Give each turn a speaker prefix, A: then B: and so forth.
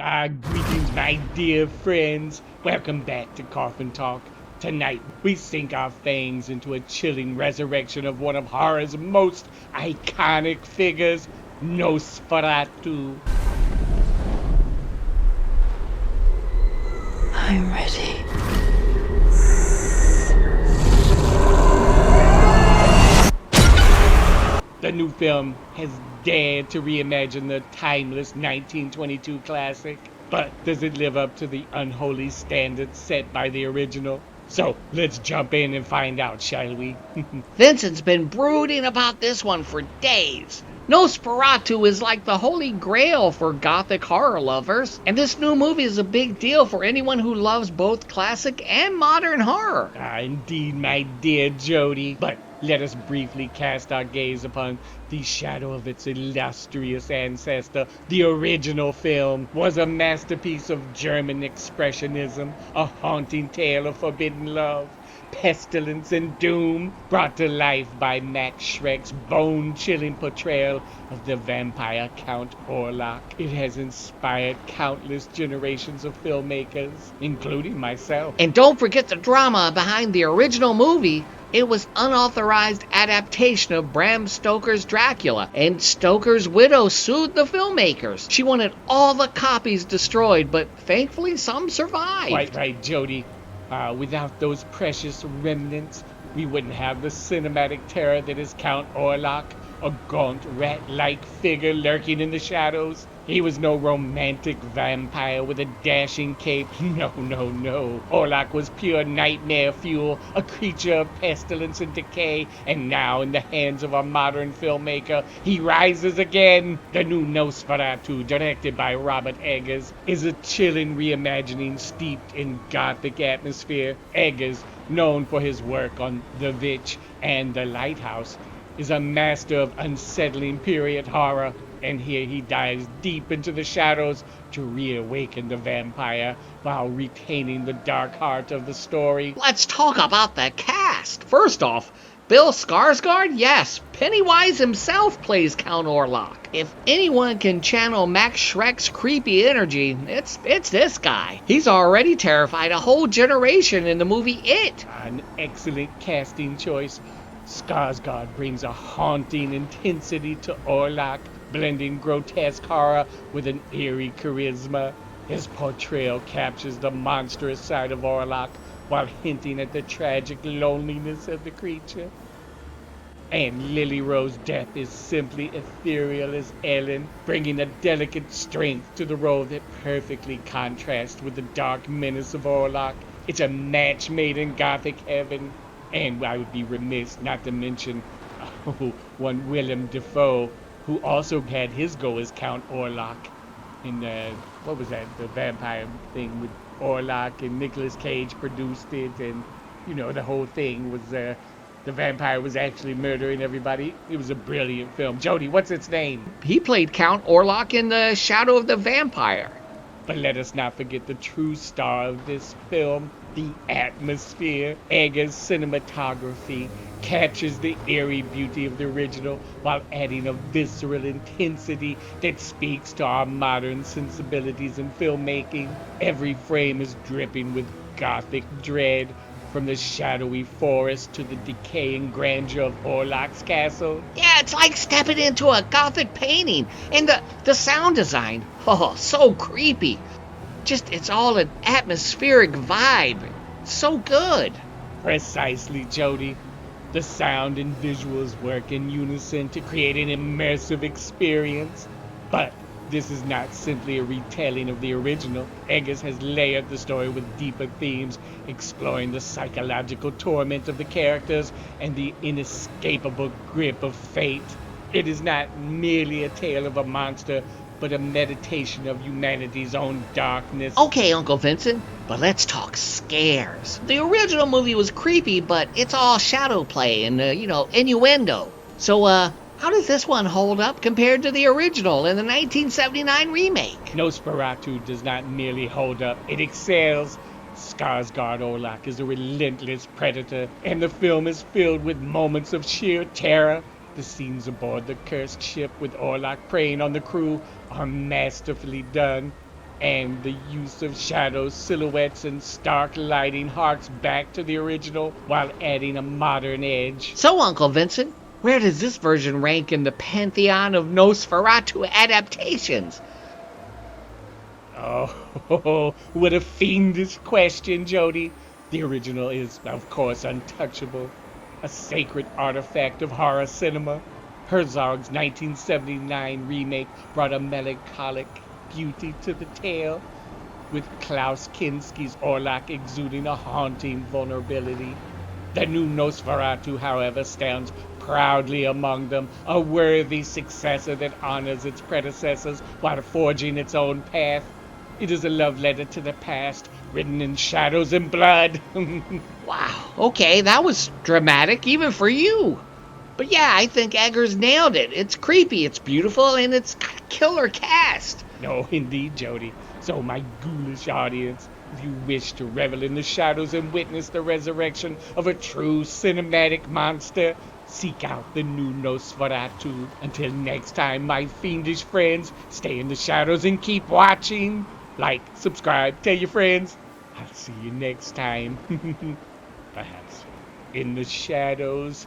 A: Greetings, my dear friends. Welcome back to Coffin Talk. Tonight, we sink our fangs into a chilling resurrection of one of horror's most iconic figures, Nosferatu.
B: I'm ready.
A: The new film has dared to reimagine the timeless 1922 classic, but does it live up to the unholy standards set by the original? So, let's jump in and find out, shall we?
C: Vincent's been brooding about this one for days. Nosferatu is like the holy grail for gothic horror lovers, and this new movie is a big deal for anyone who loves both classic and modern horror.
A: Indeed, my dear Jody. But let us briefly cast our gaze upon the shadow of its illustrious ancestor. The original film was a masterpiece of German expressionism, a haunting tale of forbidden love, pestilence, and doom, brought to life by Max Schreck's bone-chilling portrayal of the vampire Count Orlok. It has inspired countless generations of filmmakers, including myself.
C: And don't forget the drama behind the original movie. It was unauthorized adaptation of Bram Stoker's Dracula, and Stoker's widow sued the filmmakers. She wanted all the copies destroyed, but thankfully some survived.
A: Quite right, Jody. Without those precious remnants, we wouldn't have the cinematic terror that is Count Orlok, a gaunt rat-like figure lurking in the shadows. He was no romantic vampire with a dashing cape. No. Orlok was pure nightmare fuel, a creature of pestilence and decay, and now in the hands of a modern filmmaker, he rises again. The new Nosferatu, directed by Robert Eggers, is a chilling reimagining steeped in gothic atmosphere. Eggers, known for his work on The Witch and The Lighthouse, is a master of unsettling period horror, and here he dives deep into the shadows to reawaken the vampire while retaining the dark heart of the story.
C: Let's talk about the cast. First off, Bill Skarsgård, yes, Pennywise himself plays Count Orlok. If anyone can channel Max Schreck's creepy energy, it's this guy. He's already terrified a whole generation in the movie It.
A: An excellent casting choice. Skarsgård brings a haunting intensity to Orlok, blending grotesque horror with an eerie charisma. His portrayal captures the monstrous side of Orlok while hinting at the tragic loneliness of the creature. And Lily Rose Depp is simply ethereal as Ellen, bringing a delicate strength to the role that perfectly contrasts with the dark menace of Orlok. It's a match made in gothic heaven. And I would be remiss not to mention one Willem Dafoe, who also had his go as Count Orlok in what was that, the vampire thing with Orlok, and Nicolas Cage produced it, and the whole thing was the vampire was actually murdering everybody. It was a brilliant film. Jody, what's its name?
C: He played Count Orlok in The Shadow of the Vampire.
A: But let us not forget the true star of this film, the atmosphere. Eggers' cinematography captures the eerie beauty of the original while adding a visceral intensity that speaks to our modern sensibilities in filmmaking. Every frame is dripping with gothic dread, from the shadowy forest to the decaying grandeur of Orlok's castle.
C: Yeah, it's like stepping into a gothic painting. And the sound design, so creepy. It's all an atmospheric vibe. So good.
A: Precisely, Jody. The sound and visuals work in unison to create an immersive experience. But this is not simply a retelling of the original. Eggers has layered the story with deeper themes, exploring the psychological torment of the characters and the inescapable grip of fate. It is not merely a tale of a monster, but a meditation of humanity's own darkness.
C: Okay, Uncle Vincent, but let's talk scares. The original movie was creepy, but it's all shadow play and, innuendo. So, how does this one hold up compared to the original in the 1979 remake?
A: Nosferatu does not merely hold up, it excels. Skarsgård Orlok is a relentless predator, and the film is filled with moments of sheer terror. The scenes aboard the cursed ship with Orlok preying on the crew are masterfully done. And the use of shadows, silhouettes, and stark lighting harks back to the original while adding a modern edge.
C: So, Uncle Vincent, where does this version rank in the pantheon of Nosferatu adaptations?
A: Oh, what a fiendish question, Jody. The original is, of course, untouchable. A sacred artifact of horror cinema. Herzog's 1979 remake brought a melancholic beauty to the tale, with Klaus Kinski's Orlok exuding a haunting vulnerability. The new Nosferatu, however, stands proudly among them, a worthy successor that honors its predecessors while forging its own path. It is a love letter to the past, written in shadows and blood.
C: Wow, okay, that was dramatic, even for you. But yeah, I think Eggers nailed it. It's creepy, it's beautiful, and it's got a killer cast.
A: No, indeed, Jody. So, my ghoulish audience, if you wish to revel in the shadows and witness the resurrection of a true cinematic monster, seek out the new Nosferatu. Until next time, my fiendish friends, stay in the shadows and keep watching. Like, subscribe, tell your friends. I'll see you next time. Perhaps in the shadows.